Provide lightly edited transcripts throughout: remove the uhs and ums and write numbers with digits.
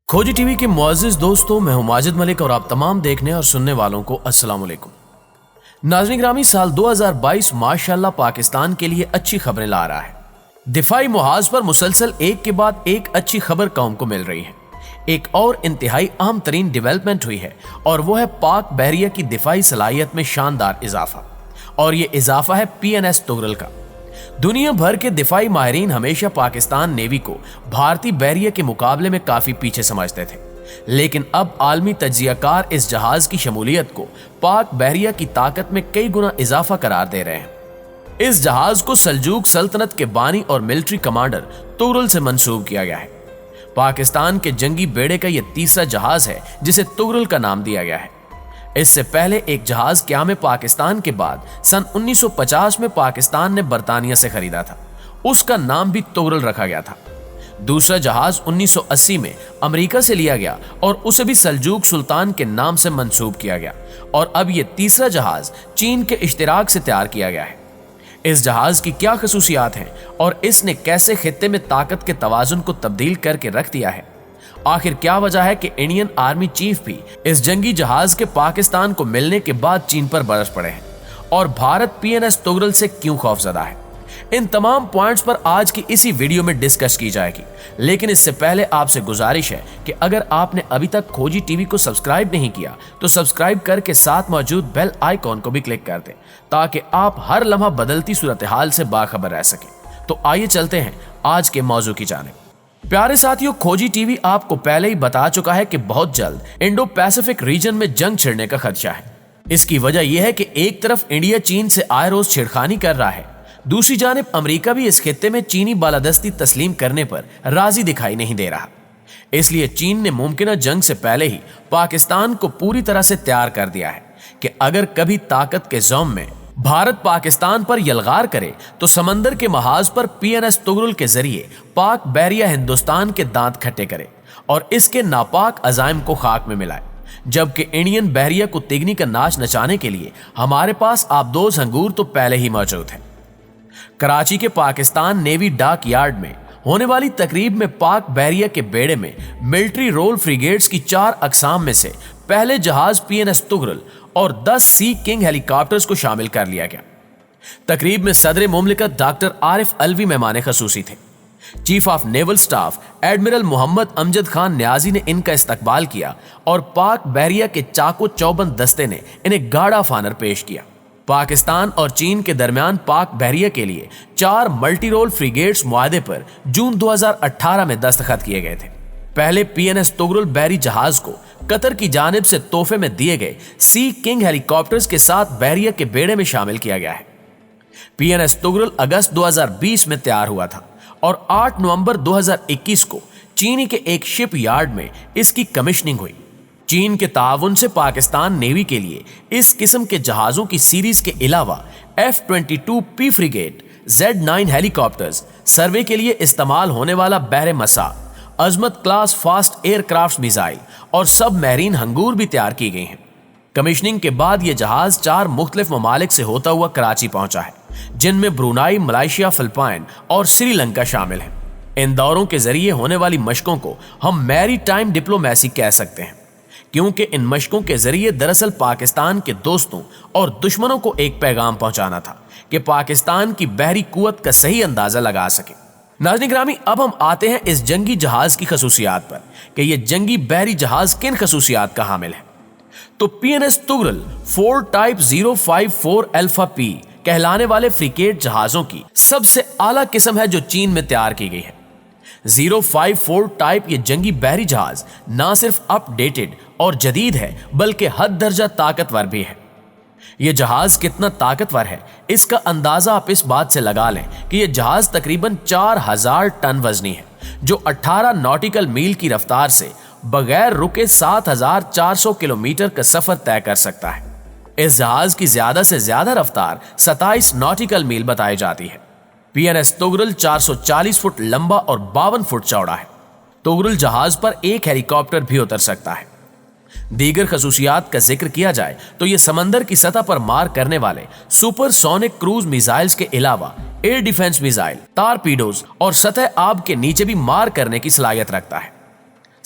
खोजी टीवी के मुअज़्ज़िज़ दोस्तों, मैं हूं माजिद मलिक और आप तमाम देखने और सुनने वालों को अस्सलाम वालेकुम। नाज़रीन ग्रामी, साल 2022 माशाअल्लाह पाकिस्तान के लिए अच्छी खबरें ला रहा है। दिफाई मुहाज पर मुसलसल एक के बाद एक अच्छी खबर कौम को मिल रही है। एक और इंतहाई अहम तरीन डेवलपमेंट हुई है और वो है पाक बहरिया की दिफाई सलाहियत में शानदार इजाफा, और ये इजाफा है PNS तुगरल का। दुनिया भर के दिफाई माहिरीन हमेशा पाकिस्तान नेवी को भारतीय बहरिया के मुकाबले में काफी पीछे समझते थे, लेकिन अब आलमी तज्जियाकार इस जहाज की शमूलियत को पाक बहरिया की ताकत में कई गुना इजाफा करार दे रहे हैं। इस जहाज को सल्जूक सल्तनत के बानी और मिलिट्री कमांडर तुगरल से मंसूब किया गया है। पाकिस्तान के जंगी बेड़े का यह तीसरा जहाज है जिसे तुगरल का नाम दिया गया है। इससे पहले एक जहाज क़याम पाकिस्तान के बाद सन 1950 में पाकिस्तान ने बरतानिया से खरीदा था, उसका नाम भी तुगरल रखा गया था। दूसरा जहाज 1980 में अमेरिका से लिया गया और उसे भी सल्जूक सुल्तान के नाम से मंसूब किया गया, और अब यह तीसरा जहाज चीन के इश्तिराक से तैयार किया गया है। इस जहाज की क्या खसूसियात हैं और इसने कैसे खित्ते में ताकत के तवाजुन को तब्दील करके रख दिया है? आखिर क्या वजह है कि इंडियन आर्मी चीफ भी इस जंगी जहाज के पाकिस्तान को मिलने के बाद चीन पर बरस पड़े हैं, और भारत PNS तुगरल से क्यों खौफजदा है? इन तमाम पॉइंट्स पर आज की इसी वीडियो में डिस्कस की जाएगी। लेकिन इससे पहले आपसे गुजारिश है कि अगर आपने अभी तक खोजी टीवी को सब्सक्राइब नहीं किया तो सब्सक्राइब करके साथ मौजूद बेल आइकॉन को भी क्लिक कर दें, ताकि आप हर लम्हा बदलती सूरत हाल से बाखबर रह सकें। तो आइए चलते हैं आज के मौजू की जानिब। प्यारे साथियों, खोजी टीवी आपको पहले ही बता चुका है कि बहुत जल्द इंडो पैसिफिक रीजन में जंग छिड़ने का खदशा है। इसकी वजह यह है कि एक तरफ इंडिया चीन से आए रोज छेड़खानी कर रहा है, दूसरी जानिब अमेरिका भी इस खित्ते में चीनी बालादस्ती तस्लीम करने पर राजी दिखाई नहीं दे रहा। इसलिए चीन ने मुमकिन जंग से पहले ही पाकिस्तान को पूरी तरह से तैयार कर दिया है कि अगर कभी ताकत के ज़ौम में भारत पाकिस्तान पर यलगार करे तो समंदर के महाज पर PNS तुगरल के जरिए पाक बहरिया हिंदुस्तान के दांत खट्टे करे और इसके नापाक अजाइम को खाक में मिलाए। जबकि इंडियन बहरिया को तिगनी का नाच नचाने के लिए हमारे पास आबदोज हंगूर तो पहले ही मौजूद है। कराची के पाकिस्तान नेवी डाक यार्ड में होने वाली तकरीब में पाक बहरिया के बेड़े में मिलिट्री रोल फ्रिगेट्स की 4 अकसाम में से पहले जहाज PNS तुगरल और 10 सी किंग हेलीकॉप्टर्स को शामिल कर लिया गया। तकरीब में सदर मुमलिकत डॉक्टर आरिफ अलवी मेहमान खसूसी थे। Chief of naval staff admiral Mohammad Amjad Khan Niazi ने इनका इस्तकबाल किया और पाक बहरिया के चाको चौबंद दस्ते ने इन्हें गार्ड ऑफ ऑनर पेश किया। पाकिस्तान और चीन के दरमियान पाक बहरिया के लिए 4 मल्टी रोल फ्रिगेट्स मुआहदे पर जून 2018 में दस्तखत किए गए थे। पहले PNS तुगरल बहरी जहाज को कतर की जानिब से तोहफे में दिए गए सी किंग हेलीकॉप्टर्स के साथ बहरिया के बेड़े में शामिल किया गया है। PNS तुगरल अगस्त 2020 में तैयार हुआ था और 8 नवंबर 2021 को चीनी के एक शिप यार्ड में इसकी कमिश्निंग हुई। चीन के ताउन से पाकिस्तान नेवी के लिए इस किस्म के जहाजों की सीरीज के अलावा F-22P फ्रिगेट, Z-9 हेलीकॉप्टर्स, सर्वे के लिए इस्तेमाल होने वाला बहरे मसा, अजमत क्लास फास्ट एयरक्राफ्ट मिसाइल और सब मैरीन हंगूर भी तैयार की गई हैं। कमिश्निंग के बाद यह जहाज 4 मुख्तलिफ ममालिक से होता हुआ कराची पहुंचा है, जिनमें ब्रुनाई, मलेशिया, फिलिपाइन और श्रीलंका शामिल हैं। इन दौरों के जरिए होने वाली मशकों को हम मैरी टाइम डिप्लोमेसी कह सकते हैं, क्योंकि इन मशकों के जरिए दरअसल पाकिस्तान के दोस्तों और दुश्मनों को एक पैगाम पहुंचाना था कि पाकिस्तान की बहरी कुव्वत का सही अंदाजा लगा सके। नाज़रीन ग्रामी, अब हम आते हैं इस जंगी जहाज की खसूसियात पर कि यह जंगी बहरी जहाज किन खसूसियात का हामिल है। तो PNS Tughril 4 type 054 alpha P कहलाने वाले फ्रिगेट जहाजों की सबसे आला किस्म है जो चीन में तैयार की गई है। 054 टाइप ये जंगी बहरी जहाज ना सिर्फ अपडेटेड और जदीद है बल्कि हद दर्जा ताकतवर भी है। यह जहाज कितना ताकतवर है इसका अंदाजा आप इस बात से लगा लें कि यह जहाज तकरीबन 4000 टन वजनी है, जो 18 नॉटिकल मील की रफ्तार से बगैर रुके 7400 किलोमीटर का सफर तय कर सकता है। इस जहाज की ज्यादा से ज्यादा रफ्तार 27 नॉटिकल मील बताई जाती है। PNS तुगरल 440 फुट लंबा और 52 फुट चौड़ा है। तुगरल जहाज पर एक हेलीकॉप्टर भी उतर सकता है। दीगर खसूसियात का जिक्र किया जाए तो यह समंदर की सतह पर मार करने वाले सुपरसोनिक क्रूज मिसाइल्स के अलावा एयर डिफेंस मिसाइल, टारपीडोज और सतह आब के नीचे भी मार करने की सलाहियत रखता है।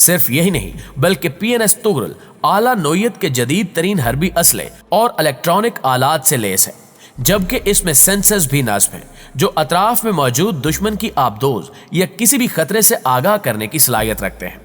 सिर्फ यही नहीं बल्कि PNS तुगरुल आला नोयत के जदीद तरीन हरबी असले और इलेक्ट्रॉनिक आलात से लेस है, जबकि इसमें सेंसर्स भी नस्ब हैं जो अतराफ में मौजूद दुश्मन की आबदोज या किसी भी खतरे से आगाह करने की सलाहियत रखते हैं।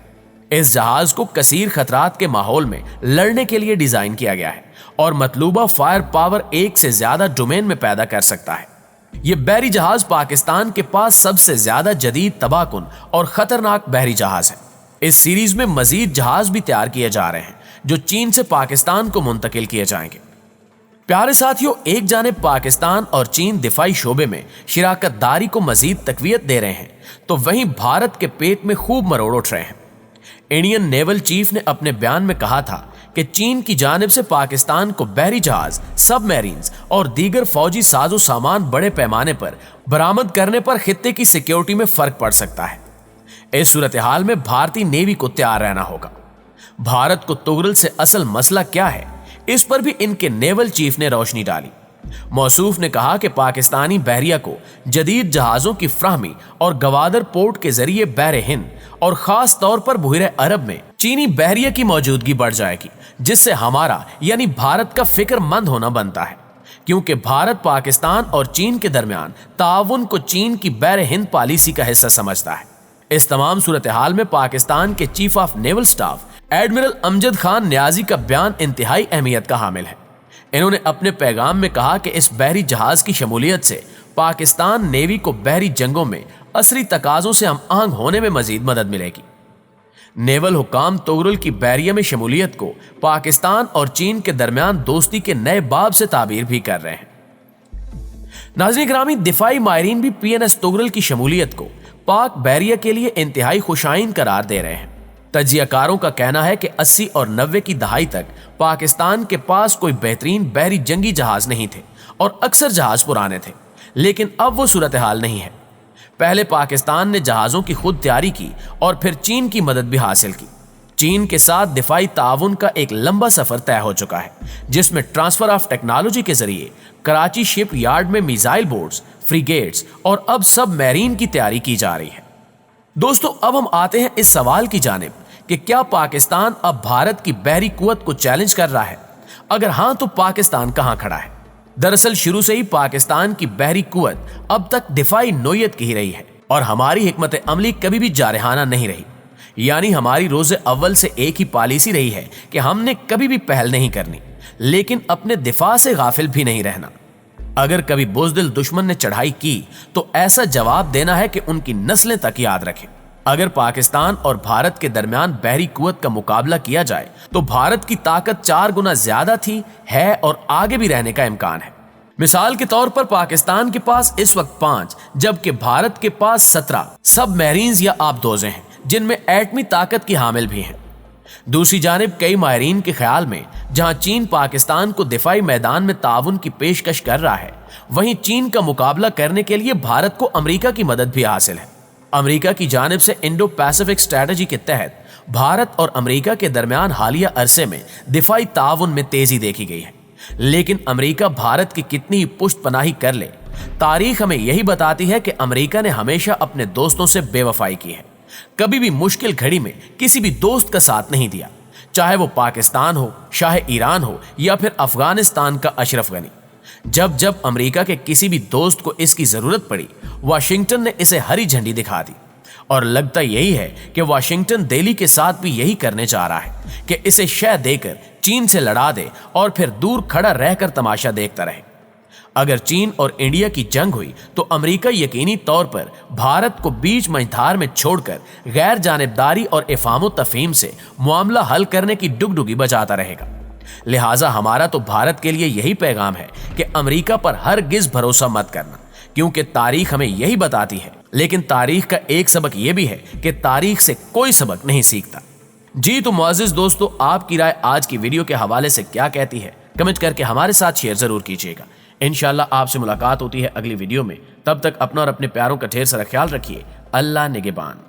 इस जहाज को कसीर खतरात के माहौल में लड़ने के लिए डिजाइन किया गया है और मतलूबा फायर पावर एक से ज्यादा डोमेन में पैदा कर सकता है। यह बहरी जहाज पाकिस्तान के पास सबसे ज्यादा जदीद तबाहकुन और खतरनाक बहरी जहाज है। इस सीरीज में मजीद जहाज भी तैयार किए जा रहे हैं जो चीन से पाकिस्तान को मुंतकिल किए जाएंगे। प्यारे साथियों, एक जानिब पाकिस्तान और चीन दिफाई शोबे में शिराकत दारी को मजीद तकवीयत दे रहे हैं, तो वहीं भारत के पेट में खूब मरोड़ उठ रहे हैं। इंडियन नेवल चीफ ने अपने बयान में कहा था कि चीन की जानिब से पाकिस्तान को बहरी जहाज, सबमरीन्स और दीगर फौजी साजो सामान बड़े पैमाने पर बरामद करने पर खित्ते की सिक्योरिटी में फर्क पड़ सकता है। इस सूरत हाल में भारतीय नेवी को तैयार रहना होगा। भारत को तुगरुल से असल मसला क्या है, इस पर भी इनके नेवल चीफ ने रोशनी डाली। मौसूफ ने कहा कि पाकिस्तानी बहरिया को जदीद जहाजों की फ्राहमी और गवादर पोर्ट के जरिए बहरे हिंद और खास तौर पर बहरे अरब में चीनी बहरिया की मौजूदगी बढ़ जाएगी, जिससे हमारा यानी भारत का फिक्रमंद होना बनता है, क्योंकि भारत पाकिस्तान और चीन के दरमियान ताउन को चीन की बहरे हिंद पॉलिसी का हिस्सा समझता है। इस तमाम सूरत हाल में पाकिस्तान के chief of naval staff admiral Amjad Khan Niazi का बयान इंतहाई अहमियत का हामिल है। इन्होंने अपने पैगाम में कहा कि इस बहरी जहाज की शमूलियत से पाकिस्तान नेवी को बहरी जंगों में असरी तकाजों से हम आहंग होने में मजीद मदद मिलेगी। नेवल हुकाम तुगरुल की बहरिया में शमूलियत को पाकिस्तान और चीन के दरमियान दोस्ती के नए बाब से ताबीर भी कर रहे हैं। नाज़रीन ग्रामी, दिफाई माहिरीन भी PNS तुगरुल की शमूलियत को पाक बहरिया के लिए इंतहाई खुशाइन करार दे रहे हैं। तजियाकारों का कहना है कि 80 और 90 की दहाई तक पाकिस्तान के पास कोई बेहतरीन बहरी जंगी जहाज नहीं थे और अक्सर जहाज पुराने थे, लेकिन अब वो सूरत हाल नहीं है। पहले पाकिस्तान ने जहाजों की खुद तैयारी की और फिर चीन की मदद भी हासिल की। चीन के साथ दिफाई ताउन का एक लंबा सफर तय हो चुका है, जिसमें ट्रांसफर ऑफ टेक्नोलॉजी के जरिए कराची शिप यार्ड में मिसाइल बोट्स, फ्रिगेट्स और अब सबमरीन की तैयारी की जा रही है। दोस्तों, अब हम आते हैं इस सवाल की जानिब कि क्या पाकिस्तान अब भारत की बहरी कुव्वत को चैलेंज कर रहा है? अगर हां, तो पाकिस्तान कहां खड़ा है? दरअसल शुरू से ही पाकिस्तान की बहरी कुव्वत अब तक दिफाई नोयत की ही रही है और हमारी हिकमत अमली कभी भी जारहाना नहीं रही। यानी हमारी रोज़े अव्वल से एक ही पॉलिसी रही है कि हमने कभी भी पहल नहीं करनी, लेकिन अपने दिफा से गाफिल भी नहीं रहना। अगर कभी बुज़दिल दुश्मन ने चढ़ाई की तो ऐसा जवाब देना है कि उनकी नस्लें तक याद रखें। अगर पाकिस्तान और भारत के दरमियान बहरी कुव्वत का मुकाबला किया जाए तो भारत की ताकत 4 गुना ज्यादा थी, है और आगे भी रहने का इम्कान है। मिसाल के तौर पर पाकिस्तान के पास इस वक्त 5 जबकि भारत के पास 17 सबमरीन्स या आबदोजें हैं, जिनमें एटमी ताकत की हामिल भी हैं। दूसरी जानिब कई माहिरीन के ख्याल में जहां चीन पाकिस्तान को दिफाई मैदान में ताउन की पेशकश कर रहा है, वहीं चीन का मुकाबला करने के लिए भारत को अमेरिका की मदद भी हासिल है। अमेरिका की जानिब से इंडो पैसिफिक स्ट्रेटजी के तहत भारत और अमेरिका के दरमियान हालिया अरसे में दिफाई ताउन में तेजी देखी गई है, लेकिन अमेरिका भारत की कितनी ही पुष्ट पनाही कर ले, तारीख हमें यही बताती है कि अमेरिका ने हमेशा अपने दोस्तों से बेवफाई की है। कभी भी मुश्किल घड़ी में किसी भी दोस्त का साथ नहीं दिया, चाहे वो पाकिस्तान हो, शाह ईरान हो या फिर अफगानिस्तान का अशरफ गनी। जब जब अमेरिका के किसी भी दोस्त को इसकी जरूरत पड़ी, वाशिंगटन ने इसे हरी झंडी दिखा दी और लगता यही है कि वाशिंगटन दिल्ली के साथ भी यही करने जा रहा है कि इसे शह देकर चीन से लड़ा दे और फिर दूर खड़ा रहकर तमाशा देखता रहे। अगर चीन और इंडिया की जंग हुई तो अमेरिका यकीनी तौर पर भारत को बीच मझधार में छोड़कर गैर जानिबदारी और इफामो तफहीम से मामला हल करने की डुगडुगी बजाता रहेगा। लिहाजा हमारा तो भारत के लिए यही पैगाम है कि अमेरिका पर हरगिज भरोसा मत करना, क्योंकि तारीख हमें यही बताती है, लेकिन तारीख का एक सबक यह भी है कि तारीख से कोई सबक नहीं सीखता। जी तो मुअज़्ज़िज़ दोस्तों, आपकी राय आज की वीडियो के हवाले से क्या कहती है, कमेंट करके हमारे साथ शेयर जरूर कीजिएगा। इंशाल्लाह आपसे मुलाकात होती है अगली वीडियो में। तब तक अपना और अपने प्यारों का ढेर सारा ख्याल रखिए। अल्लाह निगहबान।